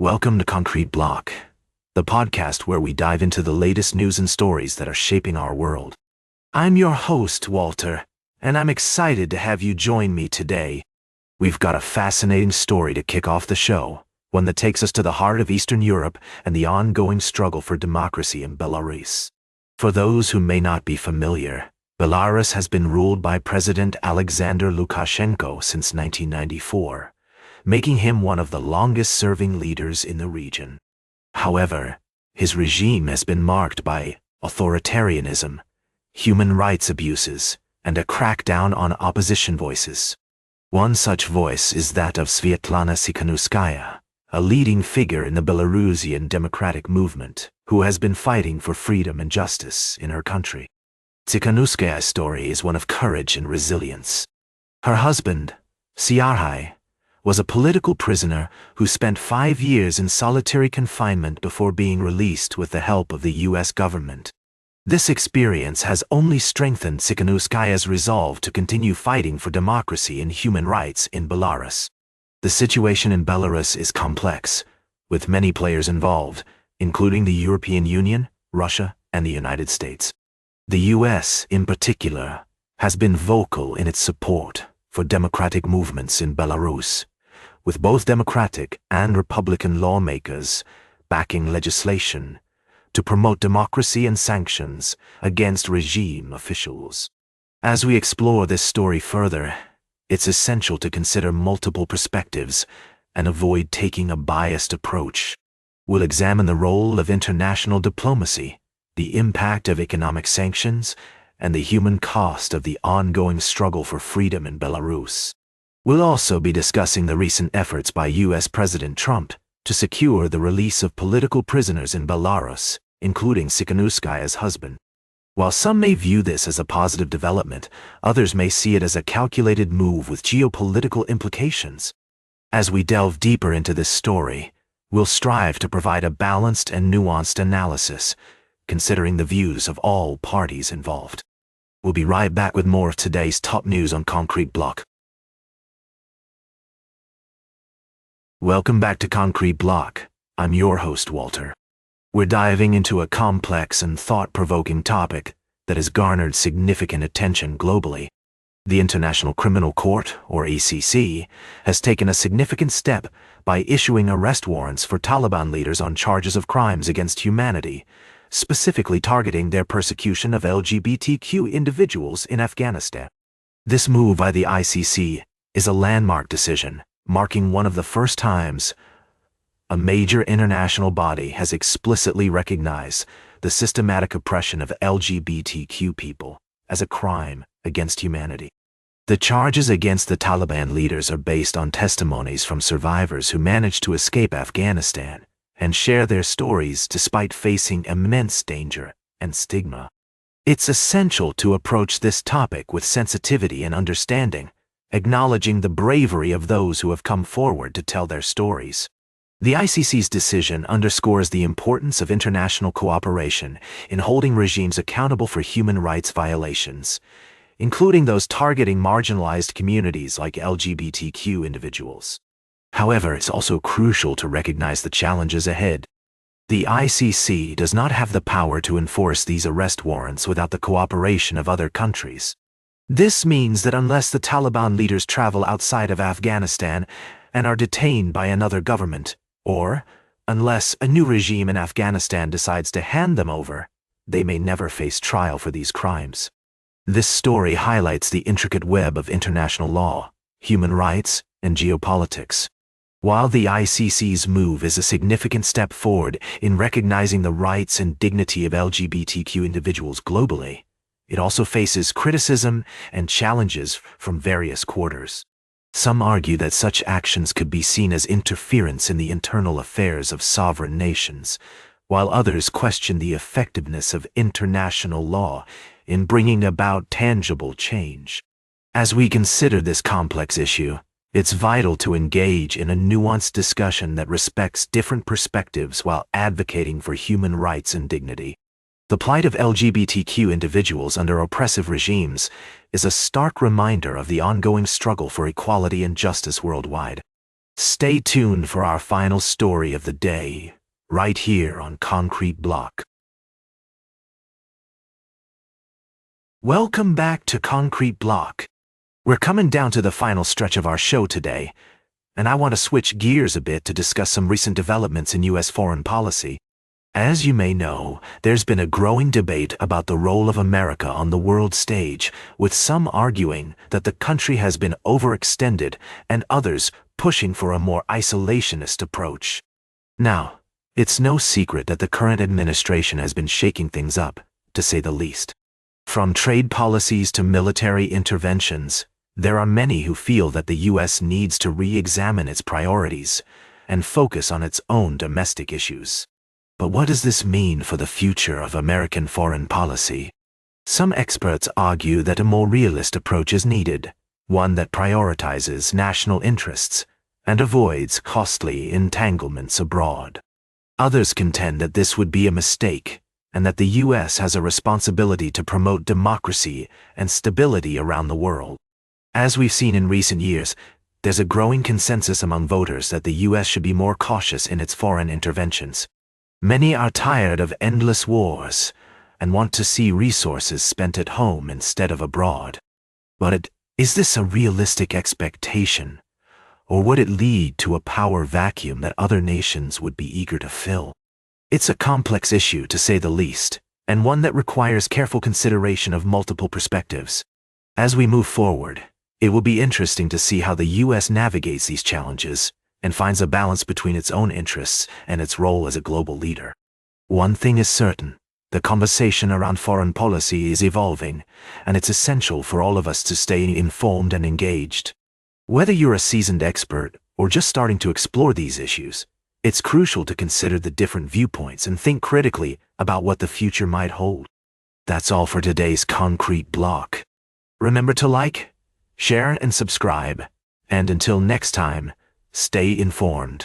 Welcome to Concrete Block, the podcast where we dive into the latest news and stories that are shaping our world. I'm your host, Walter, and I'm excited to have you join me today. We've got a fascinating story to kick off the show, one that takes us to the heart of Eastern Europe and the ongoing struggle for democracy in Belarus. For those who may not be familiar, Belarus has been ruled by President Alexander Lukashenko since 1994. Making him one of the longest-serving leaders in the region. However, his regime has been marked by authoritarianism, human rights abuses, and a crackdown on opposition voices. One such voice is that of Svetlana Tsikhanouskaya, a leading figure in the Belarusian democratic movement, who has been fighting for freedom and justice in her country. Tsikhanouskaya's story is one of courage and resilience. Her husband, Serhiy, was a political prisoner who spent 5 years in solitary confinement before being released with the help of the U.S. government. This experience has only strengthened Tsikhanouskaya's resolve to continue fighting for democracy and human rights in Belarus. The situation in Belarus is complex, with many players involved, including the European Union, Russia, and the United States. The U.S., in particular, has been vocal in its support for democratic movements in Belarus, with both Democratic and Republican lawmakers backing legislation to promote democracy and sanctions against regime officials. As we explore this story further, it's essential to consider multiple perspectives and avoid taking a biased approach. We'll examine the role of international diplomacy, the impact of economic sanctions, and the human cost of the ongoing struggle for freedom in Belarus. We'll also be discussing the recent efforts by U.S. President Trump to secure the release of political prisoners in Belarus, including Tsikhanouskaya's husband. While some may view this as a positive development, others may see it as a calculated move with geopolitical implications. As we delve deeper into this story, we'll strive to provide a balanced and nuanced analysis, considering the views of all parties involved. We'll be right back with more of today's top news on Concrete Block. Welcome back to Concrete Block. I'm your host, Walter. We're diving into a complex and thought-provoking topic that has garnered significant attention globally. The International Criminal Court, or ICC, has taken a significant step by issuing arrest warrants for Taliban leaders on charges of crimes against humanity, specifically targeting their persecution of LGBTQ individuals in Afghanistan. This move by the ICC is a landmark decision, marking one of the first times a major international body has explicitly recognized the systematic oppression of LGBTQ people as a crime against humanity. The charges against the Taliban leaders are based on testimonies from survivors who managed to escape Afghanistan and share their stories despite facing immense danger and stigma. It's essential to approach this topic with sensitivity and understanding, acknowledging the bravery of those who have come forward to tell their stories. The ICC's decision underscores the importance of international cooperation in holding regimes accountable for human rights violations, including those targeting marginalized communities like LGBTQ individuals. However, it's also crucial to recognize the challenges ahead. The ICC does not have the power to enforce these arrest warrants without the cooperation of other countries. This means that unless the Taliban leaders travel outside of Afghanistan and are detained by another government, or unless a new regime in Afghanistan decides to hand them over, they may never face trial for these crimes. This story highlights the intricate web of international law, human rights, and geopolitics. While the ICC's move is a significant step forward in recognizing the rights and dignity of LGBTQ individuals globally, it also faces criticism and challenges from various quarters. Some argue that such actions could be seen as interference in the internal affairs of sovereign nations, while others question the effectiveness of international law in bringing about tangible change. As we consider this complex issue, it's vital to engage in a nuanced discussion that respects different perspectives while advocating for human rights and dignity. The plight of LGBTQ individuals under oppressive regimes is a stark reminder of the ongoing struggle for equality and justice worldwide. Stay tuned for our final story of the day, right here on Concrete Block. Welcome back to Concrete Block. We're coming down to the final stretch of our show today, and I want to switch gears a bit to discuss some recent developments in U.S. foreign policy. As you may know, there's been a growing debate about the role of America on the world stage, with some arguing that the country has been overextended and others pushing for a more isolationist approach. Now, it's no secret that the current administration has been shaking things up, to say the least. From trade policies to military interventions, there are many who feel that the U.S. needs to re-examine its priorities and focus on its own domestic issues. But what does this mean for the future of American foreign policy? Some experts argue that a more realist approach is needed, one that prioritizes national interests and avoids costly entanglements abroad. Others contend that this would be a mistake, and that the U.S. has a responsibility to promote democracy and stability around the world. As we've seen in recent years, there's a growing consensus among voters that the U.S. should be more cautious in its foreign interventions. Many are tired of endless wars and want to see resources spent at home instead of abroad. But is this a realistic expectation, or would it lead to a power vacuum that other nations would be eager to fill? It's a complex issue, to say the least, and one that requires careful consideration of multiple perspectives. As we move forward, it will be interesting to see how the U.S. navigates these challenges and finds a balance between its own interests and its role as a global leader. One thing is certain: the conversation around foreign policy is evolving, and it's essential for all of us to stay informed and engaged. Whether you're a seasoned expert or just starting to explore these issues, it's crucial to consider the different viewpoints and think critically about what the future might hold. That's all for today's Concrete Block. Remember to like, share, and subscribe, and until next time, stay informed.